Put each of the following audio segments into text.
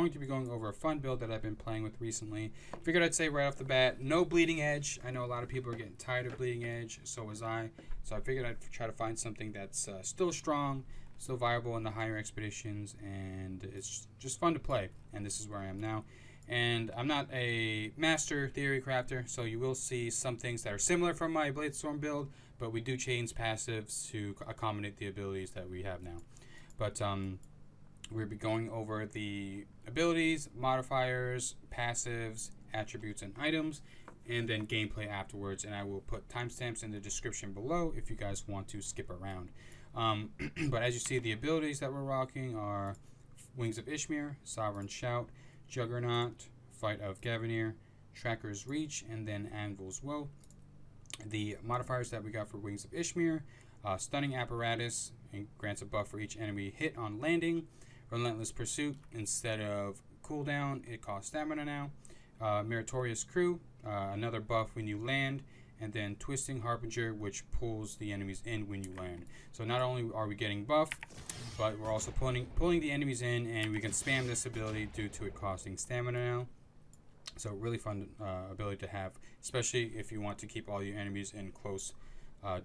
going to be going over a fun build that I've been playing with recently. Figured I'd say right off the bat, no bleeding edge. I know a lot of people are getting tired of bleeding edge, so was I. So I figured I'd try to find something that's still strong, still viable in the higher expeditions, and it's just fun to play. And this is where I am now. And I'm not a master theory crafter, so you will see some things that are similar from my Bladestorm build, but we do change passives to accommodate the abilities that we have now. But we'll be going over the abilities, modifiers, passives, attributes, and items, and then gameplay afterwards. And I will put timestamps in the description below if you guys want to skip around. But as you see, the abilities that we're rocking are Wings of Ishmir, Sovereign Shout, Juggernaut, Fight of Gaavanir, Tracker's Reach, and then Anvils of Woe. The modifiers that we got for Wings of Ishmir, Stunning Apparatus, and grants a buff for each enemy hit on landing. Relentless Pursuit, instead of cooldown, it costs stamina now. Meritorious Crew, another buff when you land. And then Twisting Harbinger, which pulls the enemies in when you land. So not only are we getting buff, but we're also pulling the enemies in, and we can spam this ability due to it costing stamina now. So really fun ability to have, especially if you want to keep all your enemies in close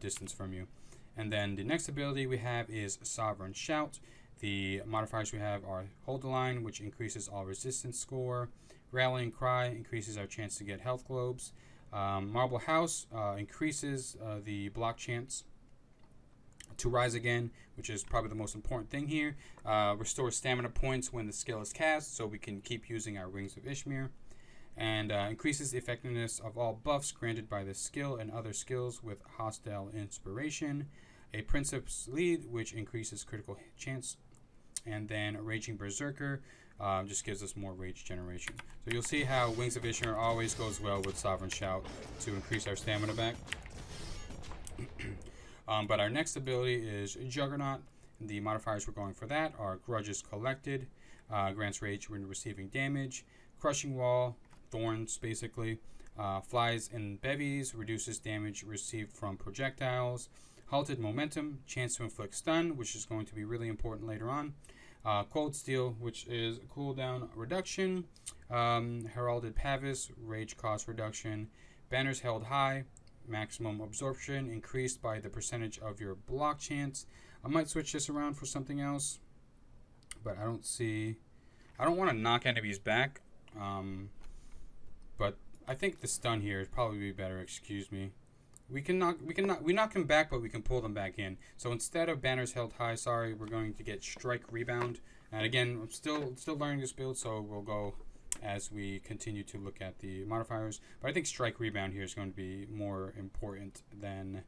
distance from you. And then the next ability we have is Sovereign Shout. The modifiers we have are Hold the Line, which increases all resistance score. Rallying Cry increases our chance to get health globes. Marble House increases the block chance to rise again, which is probably the most important thing here. Restores stamina points when the skill is cast, so we can keep using our Wings of Ishmir. And increases the effectiveness of all buffs granted by this skill and other skills with hostile inspiration. A Princeps Lead, which increases critical chance. And then a Raging Berserker just gives us more rage generation. So you'll see how Wings of Ishmir always goes well with Sovereign Shout to increase our stamina back. But our next ability is Juggernaut. The modifiers we're going for that are Grudges Collected, grants rage when receiving damage. Crushing Wall, Thorns basically. Flies in bevies, reduces damage received from projectiles. Halted Momentum, chance to inflict stun, which is going to be really important later on. Cold Steel, which is cooldown reduction. Heralded Pavis, rage cost reduction. Banners Held High, maximum absorption increased by the percentage of your block chance. I might switch this around for something else, but I don't want to knock enemies back, but I think the stun here would probably be better. Excuse me. We knock them back, but we can pull them back in. So instead of Banners Held High, sorry, we're going to get Strike Rebound. And again, I'm still learning this build, so we'll go as we continue to look at the modifiers. But I think Strike Rebound here is going to be more important than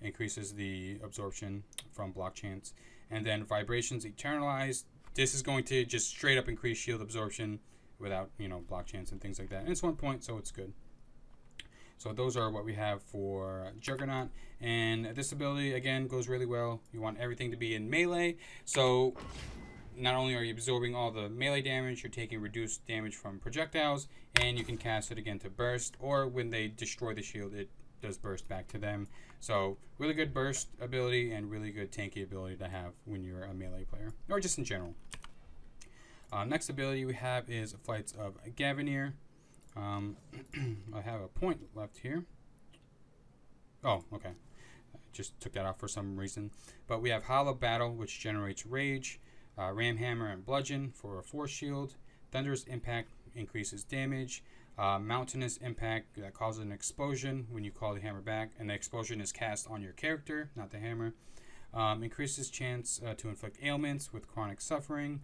increases the absorption from block chance. And then Vibrations Eternalized. This is going to just straight up increase shield absorption without, block chance and things like that. And it's 1 point, so it's good. So those are what we have for Juggernaut. And this ability, again, goes really well. You want everything to be in melee. So not only are you absorbing all the melee damage, you're taking reduced damage from projectiles, and you can cast it again to burst, or when they destroy the shield, it does burst back to them. So really good burst ability and really good tanky ability to have when you're a melee player, or just in general. Next ability we have is Flights of Gaavanir. I have a point left here. Oh, okay. I just took that off for some reason. But we have Hollow Battle, which generates rage. Ram Hammer and Bludgeon for a force shield. Thunderous Impact increases damage. Mountainous Impact that causes an explosion when you call the hammer back, and the explosion is cast on your character, not the hammer. Increases chance to inflict ailments with chronic suffering.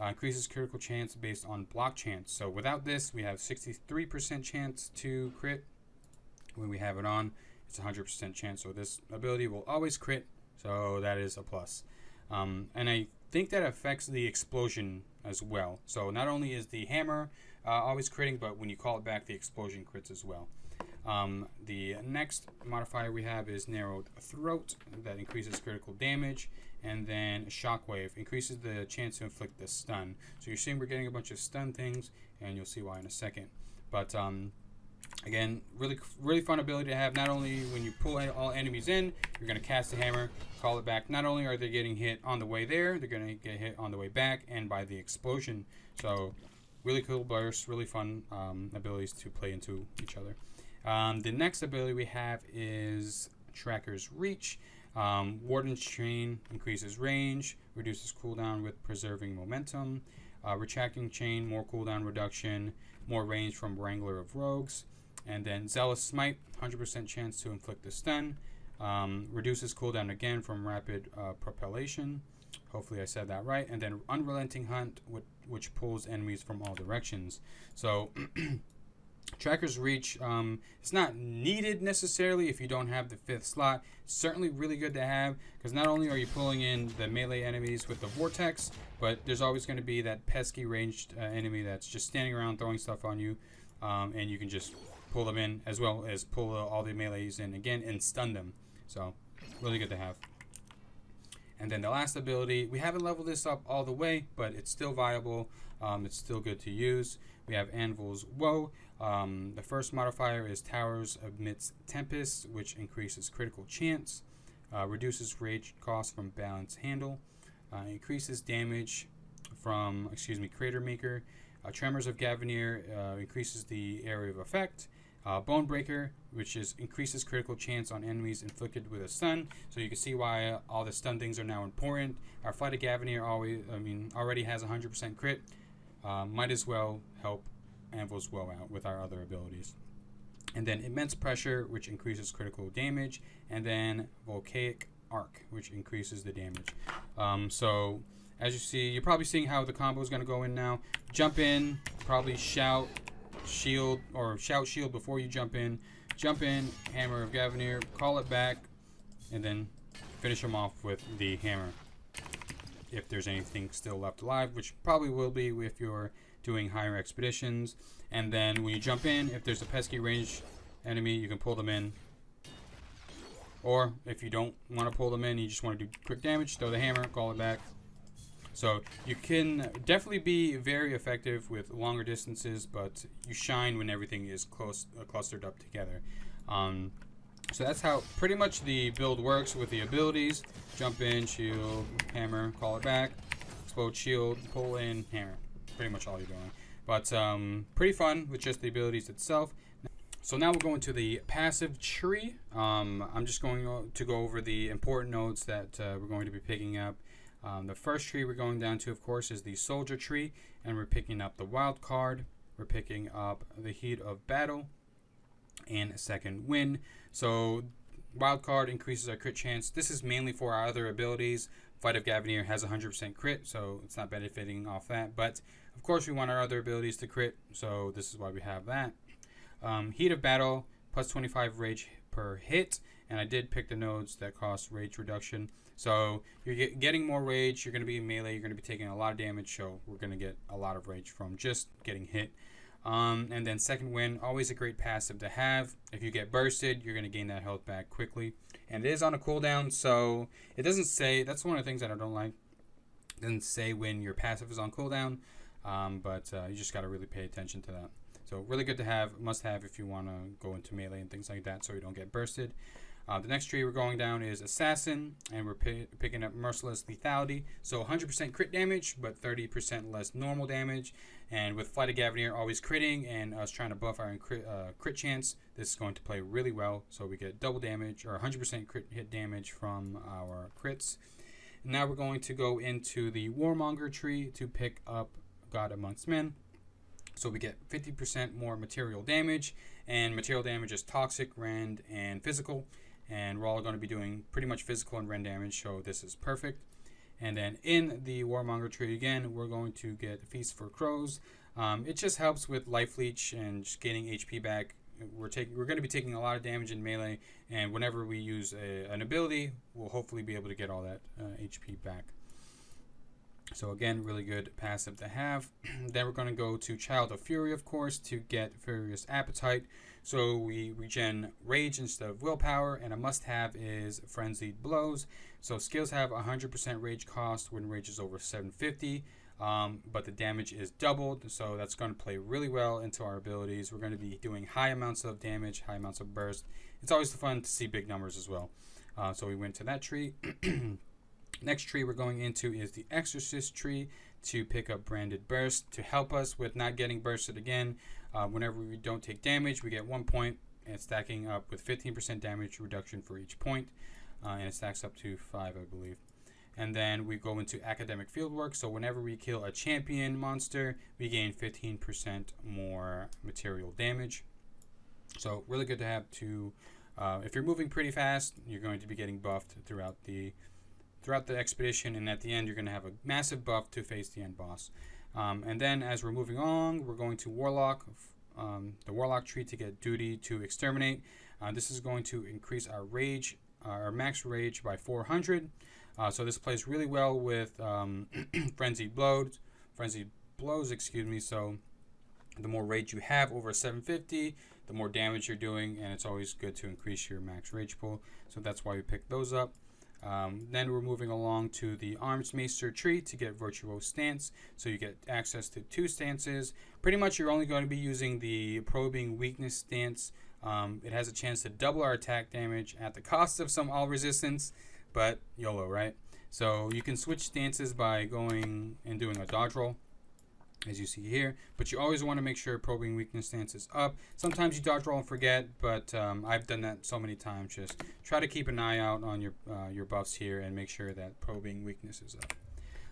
Increases critical chance based on block chance. So without this, we have 63% chance to crit. When we have it on, it's 100% chance. So this ability will always crit. So that is a plus. And I think that affects the explosion as well. So not only is the hammer always critting, but when you call it back, the explosion crits as well. The next modifier we have is Narrowed Throat, that increases critical damage. And then Shockwave increases the chance to inflict the stun. So you're seeing we're getting a bunch of stun things, and you'll see why in a second. But Again, really fun ability to have. Not only when you pull all enemies in, you're going to cast the hammer, call it back. Not only are they getting hit on the way there, they're going to get hit on the way back and by the explosion. So really cool bursts, really fun abilities to play into each other. The next ability we have is Tracker's Reach. Warden's Chain increases range, reduces cooldown with preserving momentum. Retracting Chain, more cooldown reduction, more range from Wrangler of Rogues. And then Zealous Smite, 100% chance to inflict a stun. Reduces cooldown again from Rapid Propellation. Hopefully I said that right. And then Unrelenting Hunt, which pulls enemies from all directions. So Tracker's Reach, it's not needed necessarily if you don't have the 5th slot. Certainly really good to have, because not only are you pulling in the melee enemies with the Vortex, but there's always going to be that pesky ranged enemy that's just standing around throwing stuff on you, and you can just pull them in, as well as pull all the melees in again and stun them. So really good to have. And then the last ability, we haven't leveled this up all the way, but it's still viable. It's still good to use. We have Anvils of Woe. The first modifier is Towers Amidst Tempests, which increases critical chance, reduces rage cost from Balance Handle, increases damage from, Crater Maker. Tremors of Gaavanir increases the area of effect. Bone Breaker, which increases critical chance on enemies inflicted with a stun. So you can see why all the stun things are now important. Our Flight of Gaavanir already has 100% crit. Might as well help Anvils of Woe out with our other abilities. And then Immense Pressure, which increases critical damage. And then Volcanic Arc, which increases the damage. So as you see, you're probably seeing how the combo is going to go in now. Jump in, probably shout shield or shout shield before you jump in. Jump in, Hammer of Gaavanir, call it back, and then finish them off with the hammer. If there's anything still left alive, which probably will be if you're doing higher expeditions. And then when you jump in, if there's a pesky range enemy, you can pull them in. Or if you don't want to pull them in, you just want to do quick damage, throw the hammer, call it back. So you can definitely be very effective with longer distances, but you shine when everything is clustered up together. So that's how pretty much the build works with the abilities. Jump in, shield, hammer, call it back, explode, shield, pull in, hammer. Pretty much all you're doing. But pretty fun with just the abilities itself. So now we're going to the passive tree. I'm just going to go over the important nodes that we're going to be picking up. The first tree we're going down to, of course, is the Soldier Tree, and we're picking up the Wild Card. We're picking up the Heat of Battle and Second Wind. So Wild Card increases our crit chance. This is mainly for our other abilities. Flight of Gaavanir has 100% crit, so it's not benefiting off that. But of course, we want our other abilities to crit, so this is why we have that. Heat of Battle, plus 25 rage per hit, and I did pick the nodes that cost rage reduction. So you're getting more rage, you're going to be in melee, you're going to be taking a lot of damage, so we're going to get a lot of rage from just getting hit. And then Second Wind, always a great passive to have. If you get bursted, you're going to gain that health back quickly. And it is on a cooldown, so it doesn't say, that's one of the things that I don't like. It doesn't say when your passive is on cooldown, but you just got to really pay attention to that. So really good to have, must have if you want to go into melee and things like that so you don't get bursted. The next tree we're going down is Assassin, and we're picking up Merciless Lethality. So 100% crit damage, but 30% less normal damage. And with Flight of Gaavanir always critting and us trying to buff our crit chance, this is going to play really well. So we get double damage or 100% crit hit damage from our crits. Now we're going to go into the Warmonger tree to pick up God Amongst Men. So we get 50% more material damage, and material damage is toxic, rend, and physical. And we're all going to be doing pretty much physical and rend damage, so this is perfect. And then in the Warmonger tree again, we're going to get Feast for Crows. It just helps with life leech and just getting HP back. We're going to be taking a lot of damage in melee, and whenever we use an ability, we'll hopefully be able to get all that HP back. So again, really good passive to have. Then we're going to go to Child of Fury, of course, to get Furious Appetite. So we regen Rage instead of Willpower, and a must-have is Frenzied Blows. So skills have 100% Rage cost when Rage is over 750. but the damage is doubled, so that's going to play really well into our abilities. We're going to be doing high amounts of damage, high amounts of burst. It's always fun to see big numbers as well. So we went to that tree. Next tree we're going into is the Exorcist tree to pick up Branded Burst to help us with not getting bursted again. Whenever we don't take damage, we get 1 point, and it's stacking up with 15% damage reduction for each point, and it stacks up to 5, I believe. And then we go into Academic Fieldwork, so whenever we kill a champion monster, we gain 15% more material damage. So really good to have to, if you're moving pretty fast, you're going to be getting buffed throughout the expedition, and at the end you're going to have a massive buff to face the end boss. And then as we're moving on, we're going to Warlock, the Warlock tree to get Duty to Exterminate. This is going to increase our rage, our max rage by 400. So this plays really well with frenzied blows, excuse me. So the more rage you have over 750, the more damage you're doing, and it's always good to increase your max rage pool. So that's why we picked those up. Then we're moving along to the Arms Maester tree to get Virtuose Stance. So you get access to 2 stances. Pretty much you're only going to be using the Probing Weakness stance. It has a chance to double our attack damage at the cost of some all resistance, but YOLO, right? So you can switch stances by going and doing a dodge roll, as you see here, but you always want to make sure Probing Weakness stance is up. Sometimes you dodge roll and forget, but I've done that so many times. Just try to keep an eye out on your buffs here and make sure that Probing Weakness is up.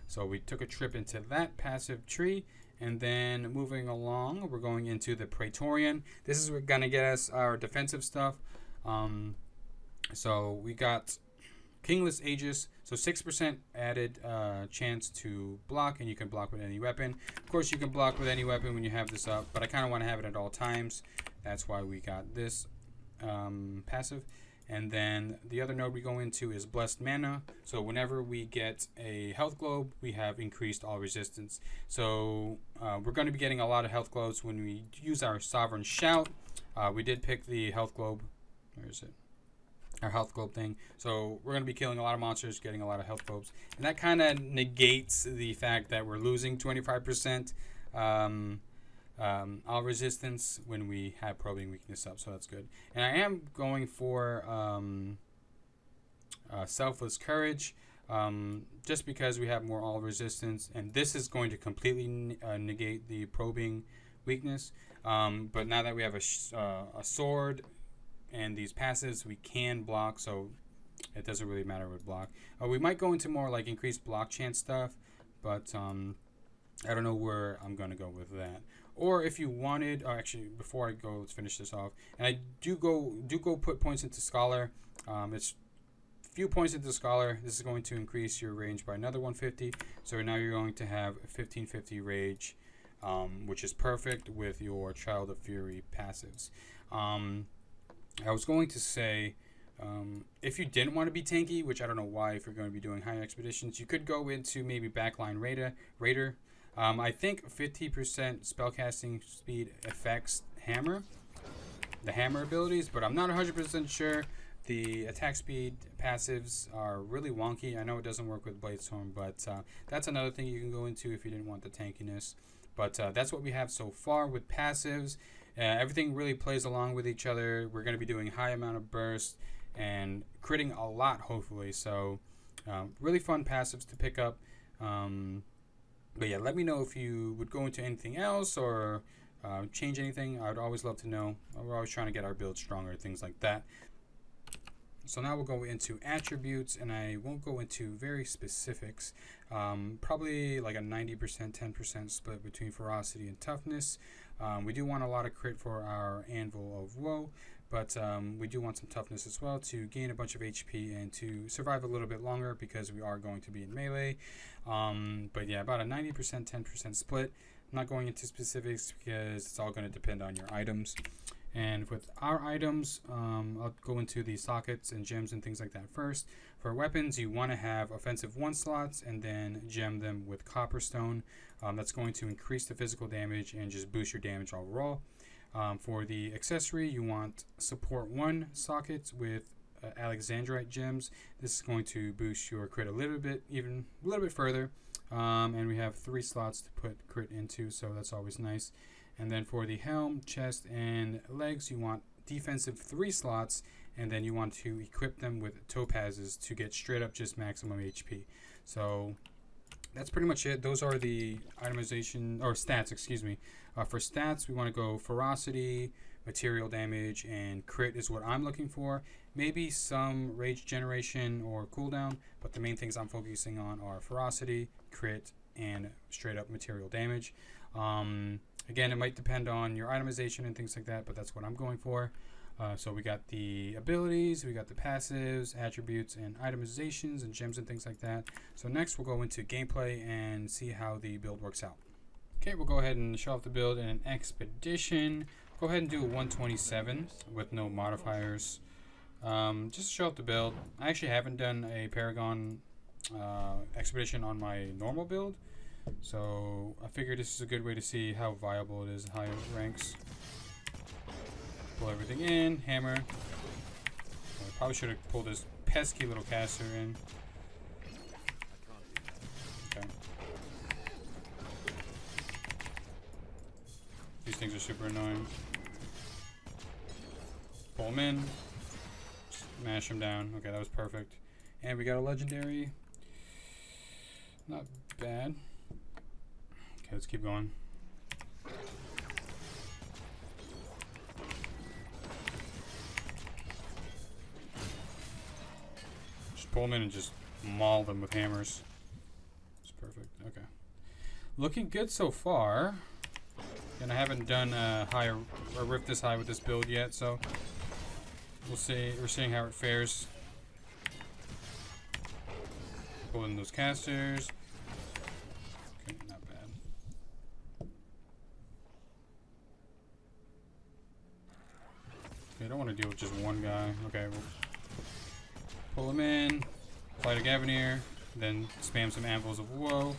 So we took a trip into that passive tree, and then moving along, we're going into the Praetorian. This is going to get us our defensive stuff. So we got Kingless Aegis, so 6% added chance to block, and you can block with any weapon. Of course, you can block with any weapon when you have this up, but I kind of want to have it at all times. That's why we got this passive. And then the other node we go into is Blessed Mana. So whenever we get a health globe, we have increased all resistance. So we're going to be getting a lot of health globes when we use our Sovereign Shout. We did pick the health globe. Where is it? Our health globe thing. So we're going to be killing a lot of monsters, getting a lot of health globes. And that kind of negates the fact that we're losing 25% all resistance when we have Probing Weakness up. So that's good. And I am going for Selfless Courage, just because we have more all resistance. And this is going to completely negate the Probing Weakness. But now that we have a sword and these passives, we can block, so it doesn't really matter with block. We might go into more like increased block chance stuff, but I don't know where I'm going to go with that. Or if you wanted, actually, before I go, let's finish this off. And I do go put points into Scholar. It's few points into Scholar. This is going to increase your range by another 150. So now you're going to have 1550 rage, which is perfect with your Child of Fury passives. I was going to say, if you didn't want to be tanky, which I don't know why, if you're going to be doing high expeditions, you could go into maybe Backline Raider. I think 50% spellcasting speed affects the hammer abilities, but I'm not 100% sure. The attack speed passives are really wonky. I know it doesn't work with Bladestorm, but that's another thing you can go into if you didn't want the tankiness. But that's what we have so far with passives. Everything really plays along with each other. We're going to be doing high amount of burst and critting a lot, hopefully. So really fun passives to pick up. But yeah, let me know if you would go into anything else or change anything. I would always love to know. We're always trying to get our build stronger, things like that. So now we'll go into attributes, and I won't go into very specifics. Probably like a 90%, 10% split between ferocity and toughness. We do want a lot of crit for our Anvil of Woe, but we do want some toughness as well to gain a bunch of HP and to survive a little bit longer because we are going to be in melee. But yeah, about a 90%, 10% split. I'm not going into specifics because it's all going to depend on your items. And with our items, I'll go into the sockets and gems and things like that first. For weapons, you want to have offensive 1 slots and then gem them with Copperstone. That's going to increase the physical damage and just boost your damage overall. For the accessory, you want support 1 sockets with Alexandrite gems. This is going to boost your crit a little bit further. And we have 3 slots to put crit into, so that's always nice. And then for the helm, chest, and legs, you want defensive 3 slots, and then you want to equip them with topazes to get straight up just maximum HP. So that's pretty much it. Those are the itemization, or stats, excuse me. For stats, we want to go ferocity, material damage, and crit is what I'm looking for. Maybe some rage generation or cooldown, but the main things I'm focusing on are ferocity, crit, and straight up material damage. Again, it might depend on your itemization and things like that, but that's what I'm going for. So we got the abilities, we got the passives, attributes, and itemizations, and gems and things like that. So next we'll go into gameplay and see how the build works out. Okay, we'll go ahead and show off the build in an expedition. Go ahead and do a 127 with no modifiers. Just to show off the build. I actually haven't done a Paragon expedition on my normal build, so I figured this is a good way to see how viable it is in higher ranks. Pull everything in, hammer. I probably should have pulled this pesky little caster in. Okay. These things are super annoying. Pull them in. Smash them down. Okay, that was perfect. And we got a legendary. Not bad. Okay, let's keep going. Just pull them in and just maul them with hammers. It's perfect. Okay. Looking good so far. And I haven't done a rift this high with this build yet, so we'll see. We're seeing how it fares. Pull in those casters. Okay, not bad. Okay, I don't want to deal with just one guy. Okay, we'll pull him in, fight a Gaavanir, then spam some Anvils of Woe.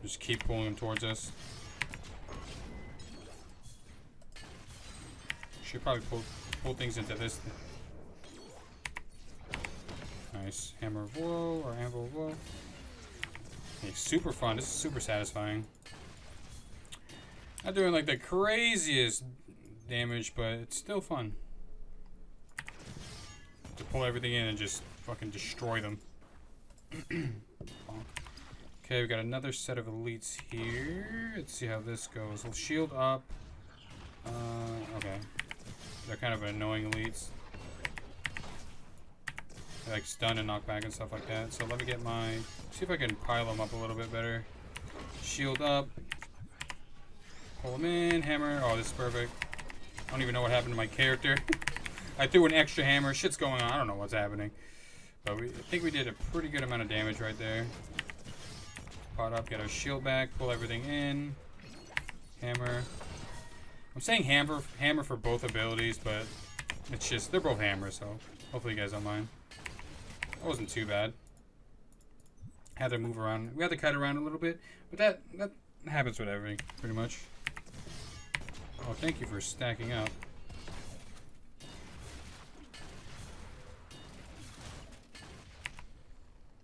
Just keep pulling them towards us. Should probably pull things into this. Nice. Hammer of Woe or Anvil of Woe. Okay, super fun. This is super satisfying. Not doing like the craziest damage, but it's still fun. To pull everything in and just fucking destroy them. Okay, we got another set of elites here. Let's see how this goes. We'll shield up. Okay. They're kind of annoying elites. They like stun and knock back and stuff like that. So let me get my... see if I can pile them up a little bit better. Shield up. Pull them in. Hammer. Oh, this is perfect. I don't even know what happened to my character. I threw an extra hammer. Shit's going on. I don't know what's happening. But I think we did a pretty good amount of damage right there. Pot up, get our shield back, pull everything in. Hammer. I'm saying hammer for both abilities, but it's just, they're both hammers, so hopefully you guys don't mind. That wasn't too bad. Had to move around. We had to cut around a little bit, but that happens with everything, pretty much. Oh, thank you for stacking up.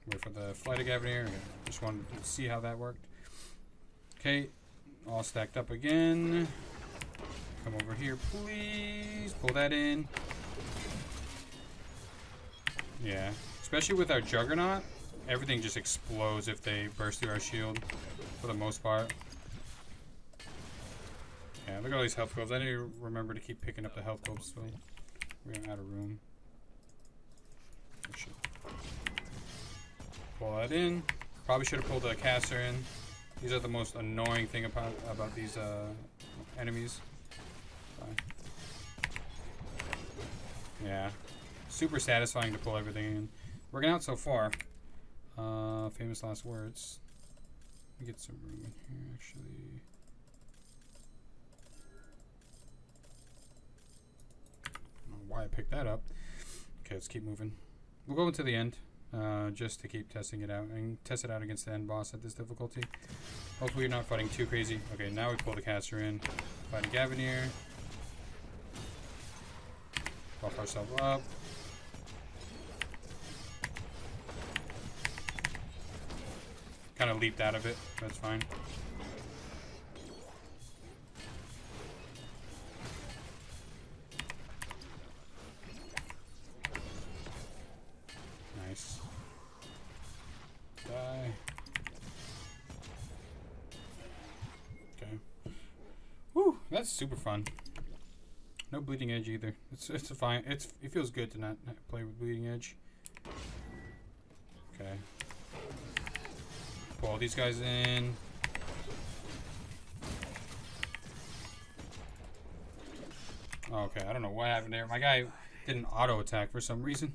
Wait for the flight of Gaavanir. Just wanted to see how that worked. Okay, all stacked up again. Come over here, please. Pull that in. Yeah, especially with our Juggernaut, everything just explodes if they burst through our shield, for the most part. Yeah, look at all these health globes. I need to remember to keep picking up the health globes, so we're out of room. Oh, shit. Pull that in. Probably should have pulled the caster in. These are the most annoying thing about these enemies. Fine. Yeah, super satisfying to pull everything in. Working out so far. Famous last words. Let me get some room in here, actually. I don't know why I picked that up. Okay, let's keep moving. We'll go into the end. Just to keep testing it out and test it out against the end boss at this difficulty. Hopefully you're not fighting too crazy. Okay, now we pull the caster in. Fight a Gaavanir. Buff ourselves up. Kind of leaped out of it. That's fine. Nice. Die. Okay. Whew, that's super fun. No bleeding edge either. It's fine. It feels good to not play with bleeding edge. Okay. Pull all these guys in. Okay, I don't know what happened there. My guy did an auto attack for some reason.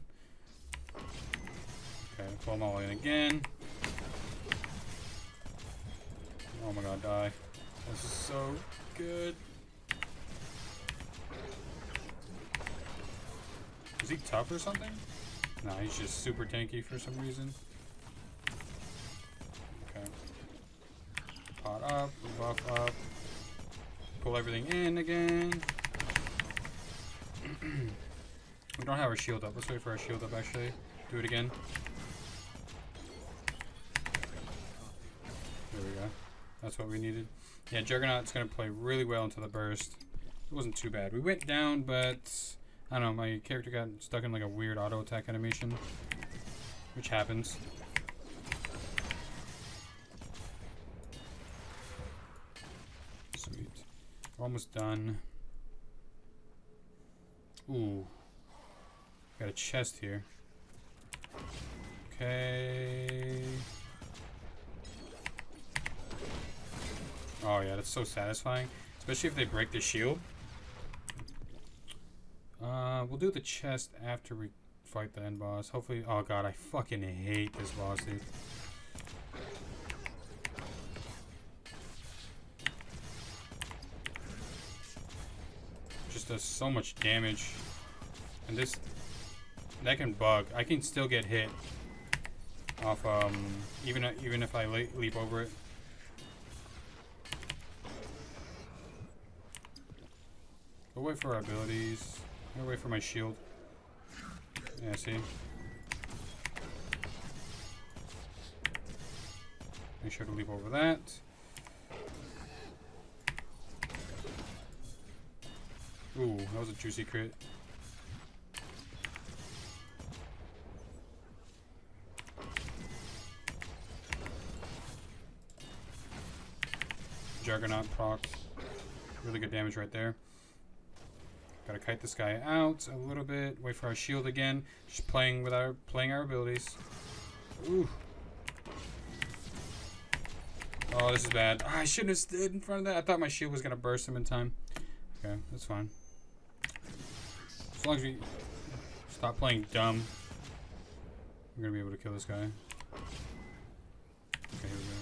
Okay, pull them all in again. Oh my god, die. This is so good. Is he tough or something? No, he's just super tanky for some reason. Okay. Pot up, buff up. Pull everything in again. We don't have our shield up. Let's wait for our shield up actually. Do it again. There we go. That's what we needed. Yeah, Juggernaut's going to play really well into the burst. It wasn't too bad. We went down, but I don't know, my character got stuck in like a weird auto attack animation, which happens. Sweet. We're almost done. Ooh. Got a chest here. Okay. Oh yeah, that's so satisfying. Especially if they break the shield. We'll do the chest after we fight the end boss. Hopefully, oh god, I fucking hate this boss, dude. Just does so much damage. And this, that can bug. I can still get hit off, even if I leap over it. Go wait for our abilities. I'm gonna wait for my shield. Yeah, see? Make sure to leap over that. Ooh, that was a juicy crit. Juggernaut proc. Really good damage right there. Gotta kite this guy out a little bit. Wait for our shield again. Just playing our abilities. Ooh. Oh, this is bad. Oh, I shouldn't have stood in front of that. I thought my shield was gonna burst him in time. Okay, that's fine. As long as we stop playing dumb, we're gonna be able to kill this guy. Okay, here we go.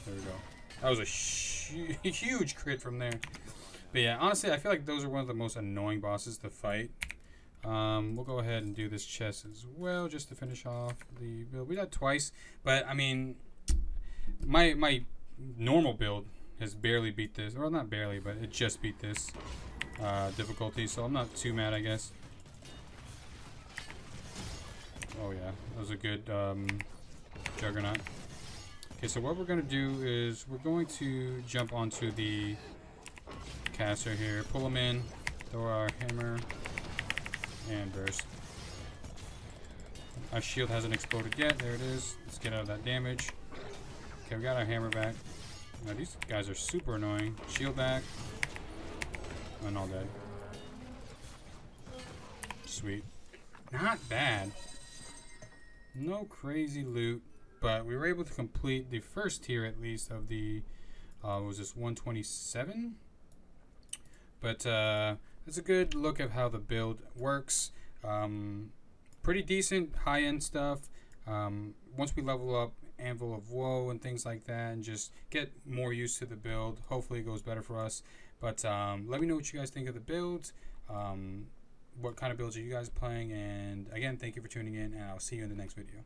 There we go. That was a huge crit from there. But yeah, honestly, I feel like those are one of the most annoying bosses to fight. We'll go ahead and do this chest as well, just to finish off the build. We died twice, but I mean, my normal build has barely beat this. Well, not barely, but it just beat this difficulty, so I'm not too mad, I guess. Oh yeah, that was a good Juggernaut. Okay, so what we're going to do is we're going to jump onto the caster here, pull him in, throw our hammer, and burst. Our shield hasn't exploded yet. There it is. Let's get out of that damage. Okay, we got our hammer back. Now these guys are super annoying. Shield back. And all dead. Sweet. Not bad. No crazy loot. But we were able to complete the first tier at least of the, was this 127? But it's a good look at how the build works. Pretty decent high-end stuff. Once we level up Anvil of Woe and things like that and just get more used to the build, hopefully it goes better for us. But let me know what you guys think of the build. What kind of builds are you guys playing? And again, thank you for tuning in, and I'll see you in the next video.